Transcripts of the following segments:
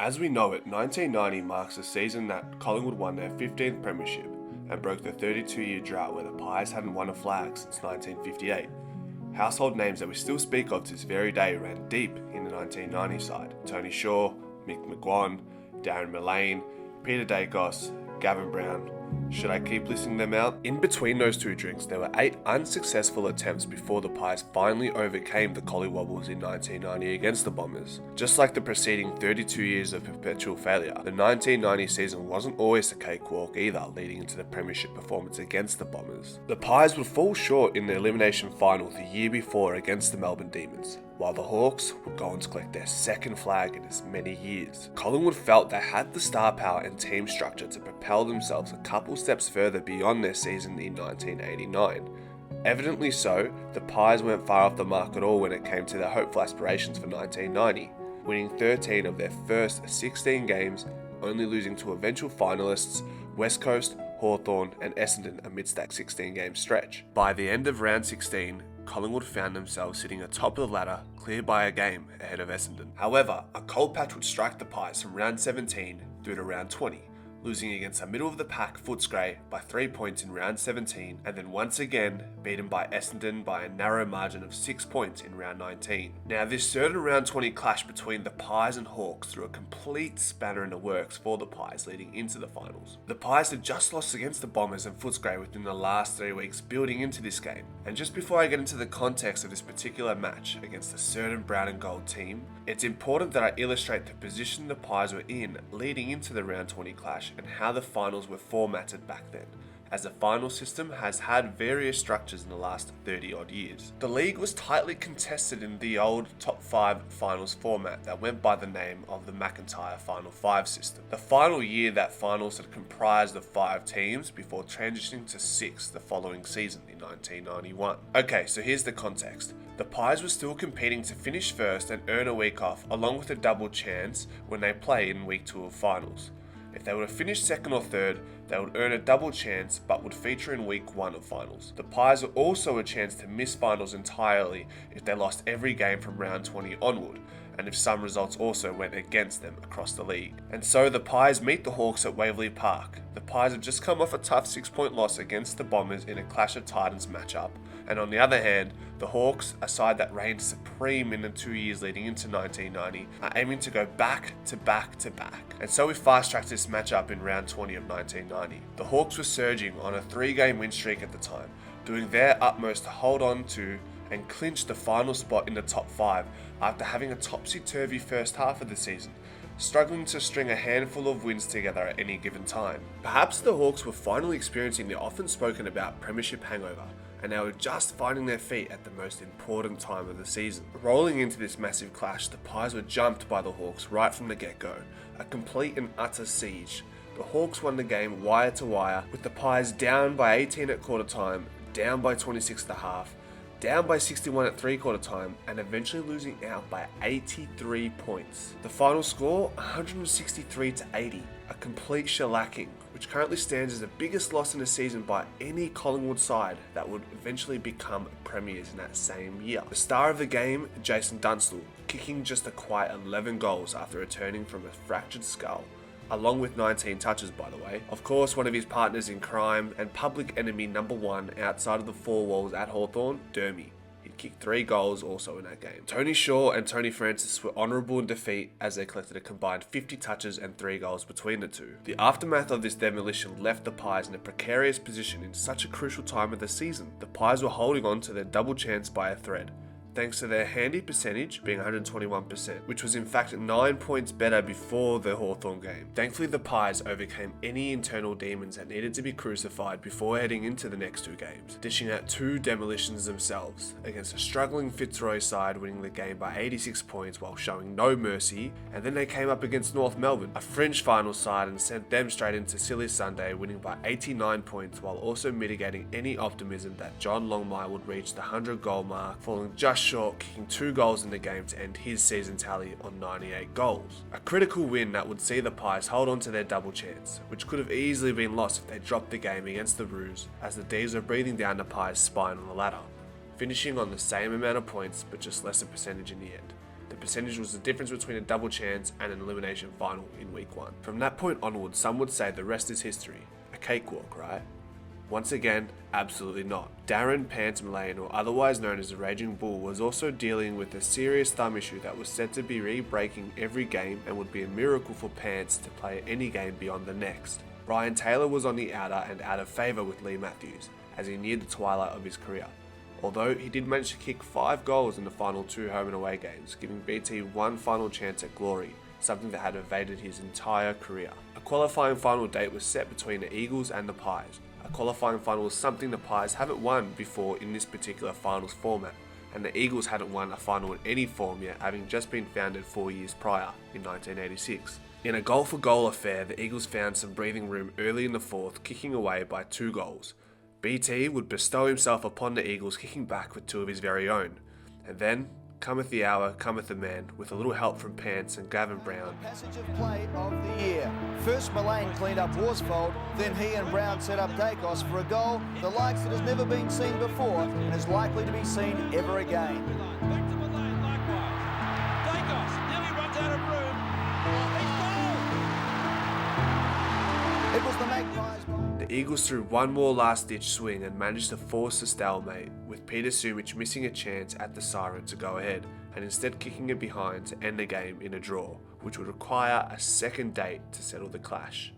As we know it, 1990 marks the season that Collingwood won their 15th Premiership and broke the 32-year drought where the Pies hadn't won a flag since 1958. Household names that we still speak of to this very day ran deep in the 1990 side. Tony Shaw, Mick McGuan, Darren Mullane, Peter Dacos, Gavin Brown. Should I keep listing them out? In between those two drinks, there were 8 unsuccessful attempts before the Pies finally overcame the Colliwobles in 1990 against the Bombers. Just like the preceding 32 years of perpetual failure, the 1990 season wasn't always a cakewalk either, leading into the Premiership performance against the Bombers. The Pies would fall short in the elimination final the year before against the Melbourne Demons, while the Hawks would go on to collect their second flag in as many years. Collingwood felt they had the star power and team structure to propel themselves a couple steps further beyond their season in 1989. Evidently so, the Pies weren't far off the mark at all when it came to their hopeful aspirations for 1990, winning 13 of their first 16 games, only losing to eventual finalists West Coast, Hawthorn and Essendon amidst that 16-game stretch. By the end of round 16, Collingwood found themselves sitting atop of the ladder, clear by a game ahead of Essendon. However, a cold patch would strike the Pies from round 17 through to round 20, losing against a middle-of-the-pack Footscray by 3 points in round 17, and then once again beaten by Essendon by a narrow margin of 6 points in round 19. Now, this third and round 20 clash between the Pies and Hawks threw a complete spanner in the works for the Pies leading into the finals. The Pies had just lost against the Bombers and Footscray within the last 3 weeks building into this game. And just before I get into the context of this particular match against a certain brown and gold team, it's important that I illustrate the position the Pies were in leading into the round 20 clash and how the finals were formatted back then, as the final system has had various structures in the last 30 odd years. The league was tightly contested in the old top 5 finals format that went by the name of the McIntyre Final 5 system. The final year that finals had comprised of 5 teams before transitioning to 6 the following season in 1991. Okay, so here's the context. The Pies were still competing to finish first and earn a week off, along with a double chance when they play in week 2 of finals. If they would have finished second or third, they would earn a double chance but would feature in week 1 of finals. The Pies were also a chance to miss finals entirely if they lost every game from round 20 onward, and if some results also went against them across the league. And so the Pies meet the Hawks at Waverley Park. The Pies have just come off a tough 6-point loss against the Bombers in a Clash of Titans matchup, and on the other hand, the Hawks, a side that reigned supreme in the 2 years leading into 1990, are aiming to go back to back to back. And so we fast-tracked this matchup in round 20 of 1990. The Hawks were surging on a 3-game win streak at the time, doing their utmost to hold on to and clinch the final spot in the top 5 after having a topsy-turvy first half of the season, struggling to string a handful of wins together at any given time. Perhaps the Hawks were finally experiencing the often spoken about Premiership hangover, and they were just finding their feet at the most important time of the season. Rolling into this massive clash, the Pies were jumped by the Hawks right from the get-go, a complete and utter siege. The Hawks won the game wire to wire, with the Pies down by 18 at quarter time, down by 26 at the half, down by 61 at 3/4 time, and eventually losing out by 83 points. The final score, 163-80, a complete shellacking, which currently stands as the biggest loss in the season by any Collingwood side that would eventually become premiers in that same year. The star of the game, Jason Dunstall, kicking just a quiet 11 goals after returning from a fractured skull, along with 19 touches by the way. Of course, one of his partners in crime and public enemy number 1 outside of the 4 walls at Hawthorn, Dermy. He'd kicked 3 goals also in that game. Tony Shaw and Tony Francis were honourable in defeat as they collected a combined 50 touches and 3 goals between the two. The aftermath of this demolition left the Pies in a precarious position in such a crucial time of the season. The Pies were holding on to their double chance by a thread, thanks to their handy percentage being 121%, which was in fact 9 points better before the Hawthorn game. Thankfully, the Pies overcame any internal demons that needed to be crucified before heading into the next 2 games, dishing out 2 demolitions themselves, against a struggling Fitzroy side winning the game by 86 points while showing no mercy, and then they came up against North Melbourne, a fringe final side, and sent them straight into Silly Sunday, winning by 89 points while also mitigating any optimism that John Longmire would reach the 100-goal mark, falling just short, kicking 2 goals in the game to end his season tally on 98 goals. A critical win that would see the Pies hold on to their double chance, which could have easily been lost if they dropped the game against the Roos, as the D's were breathing down the Pies' spine on the ladder, finishing on the same amount of points but just lesser percentage in the end. The percentage was the difference between a double chance and an elimination final in week 1. From that point onwards, some would say the rest is history. A cakewalk, right? Once again, absolutely not. Darren Pants Mullane, or otherwise known as the Raging Bull, was also dealing with a serious thumb issue that was said to be re-breaking every game and would be a miracle for Pants to play any game beyond the next. Brian Taylor was on the outer and out of favour with Lee Matthews, as he neared the twilight of his career. Although he did manage to kick 5 goals in the final 2 home and away games, giving BT one final chance at glory, something that had evaded his entire career. A qualifying final date was set between the Eagles and the Pies. A qualifying final is something the Pies haven't won before in this particular finals format, and the Eagles hadn't won a final in any form yet, having just been founded 4 years prior, in 1986. In a goal-for-goal affair, the Eagles found some breathing room early in the 4th, kicking away by 2 goals. BT would bestow himself upon the Eagles, kicking back with 2 of his very own. And then, cometh the hour, cometh the man, with a little help from Pants and Gavin Brown. Passage of play of the year. First Mullane cleaned up Worsfold, then he and Brown set up Dacos for a goal, the likes that has never been seen before and is likely to be seen ever again. Back to Mullane likewise. Dacos, now he runs out of room. He's goal! It was the Magpies. The Eagles threw one more last-ditch swing and managed to force a stalemate, with Peter Sumich missing a chance at the siren to go ahead, and instead kicking it behind to end the game in a draw, which would require a second date to settle the clash.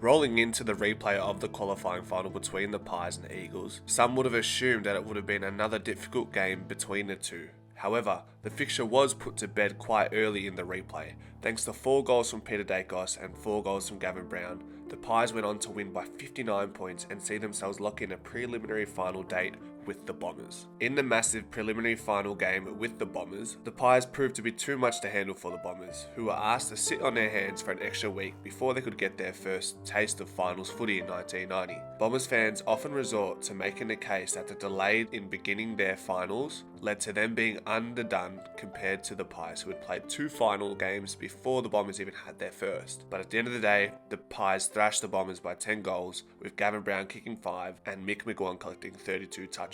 Rolling into the replay of the qualifying final between the Pies and the Eagles, some would have assumed that it would have been another difficult game between the two. However, the fixture was put to bed quite early in the replay. Thanks to 4 goals from Peter Dacos and 4 goals from Gavin Brown, the Pies went on to win by 59 points and see themselves lock in a preliminary final date with the Bombers. In the massive preliminary final game with the Bombers, the Pies proved to be too much to handle for the Bombers, who were asked to sit on their hands for an extra week before they could get their first taste of finals footy in 1990. Bombers fans often resort to making the case that the delay in beginning their finals led to them being underdone compared to the Pies, who had played 2 final games before the Bombers even had their first. But at the end of the day, the Pies thrashed the Bombers by 10 goals, with Gavin Brown kicking 5 and Mick McGowan collecting 32 touches.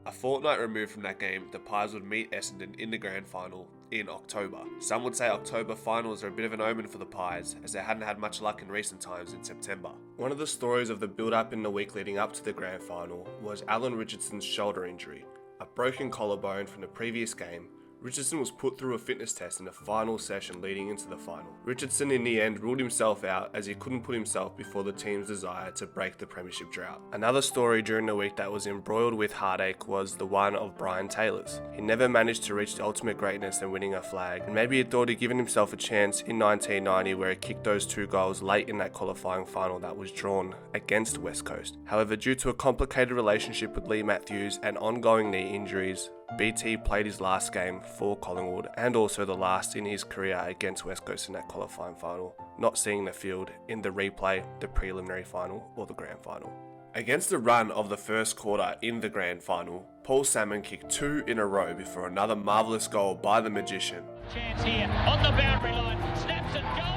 A fortnight removed from that game, the Pies would meet Essendon in the grand final in October. Some would say October finals are a bit of an omen for the Pies, as they hadn't had much luck in recent times in September. One of the stories of the build-up in the week leading up to the grand final was Alan Richardson's shoulder injury. A broken collarbone from the previous game, Richardson was put through a fitness test in the final session leading into the final. Richardson in the end ruled himself out as he couldn't put himself before the team's desire to break the Premiership drought. Another story during the week that was embroiled with heartache was the one of Brian Taylor's. He never managed to reach the ultimate greatness and winning a flag, and maybe he thought he'd given himself a chance in 1990 where he kicked those 2 goals late in that qualifying final that was drawn against West Coast. However, due to a complicated relationship with Lee Matthews and ongoing knee injuries, BT played his last game for Collingwood and also the last in his career against West Coast in that qualifying final, not seeing the field in the replay, the preliminary final or the grand final. Against the run of the first quarter in the grand final, Paul Salmon kicked 2 in a row before another marvellous goal by the Magician. Chance here on the boundary line, snaps it, goal!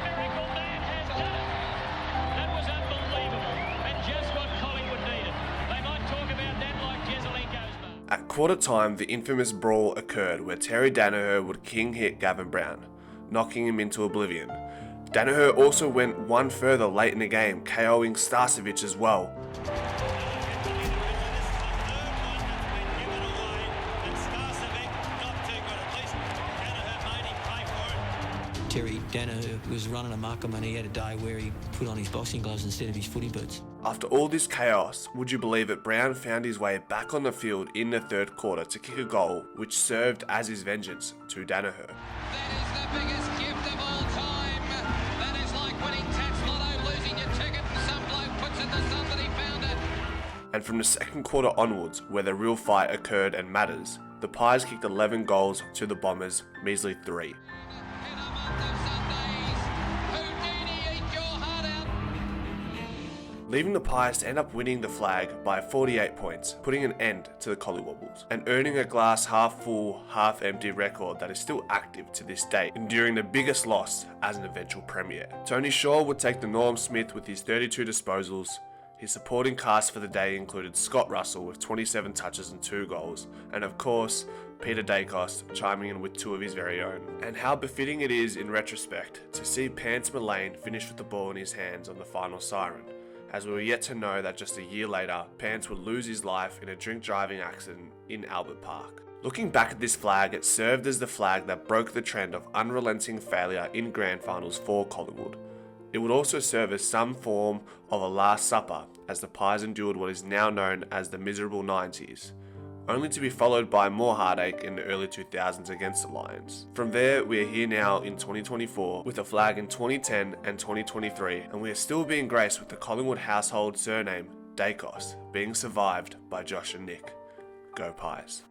The miracle man has done it. That was unbelievable and just what Collingwood needed. They might talk about that like Jezzalenko's. At quarter time, the infamous brawl occurred where Terry Danaher would king hit Gavin Brown, knocking him into oblivion. Danaher also went one further late in the game, KOing Starcevic as well. Terry Danaher was running amok and he had a day where he put on his boxing gloves instead of his footy boots. After all this chaos, would you believe it, Brown found his way back on the field in the third quarter to kick a goal which served as his vengeance to Danaher. That is the biggest gift of all time. That is like winning Tats Lotto, losing your ticket and some bloke puts in the sun that he found it. And from the second quarter onwards, where the real fight occurred and matters, the Pies kicked 11 goals to the Bombers' measly 3. leaving the Pies to end up winning the flag by 48 points, putting an end to the Colliwobles, and earning a glass half full, half empty record that is still active to this day, enduring the biggest loss as an eventual premier. Tony Shaw would take the Norm Smith with his 32 disposals. His supporting cast for the day included Scott Russell with 27 touches and 2 goals, and of course, Peter Dacos chiming in with 2 of his very own. And how befitting it is in retrospect to see Pants Mullane finish with the ball in his hands on the final siren, as we were yet to know that just a year later, Pants would lose his life in a drink-driving accident in Albert Park. Looking back at this flag, it served as the flag that broke the trend of unrelenting failure in grand finals for Collingwood. It would also serve as some form of a last supper as the Pies endured what is now known as the miserable 90s, only to be followed by more heartache in the early 2000s against the Lions. From there, we are here now in 2024 with a flag in 2010 and 2023, and we are still being graced with the Collingwood household surname Dacos being survived by Josh and Nick. Go Pies.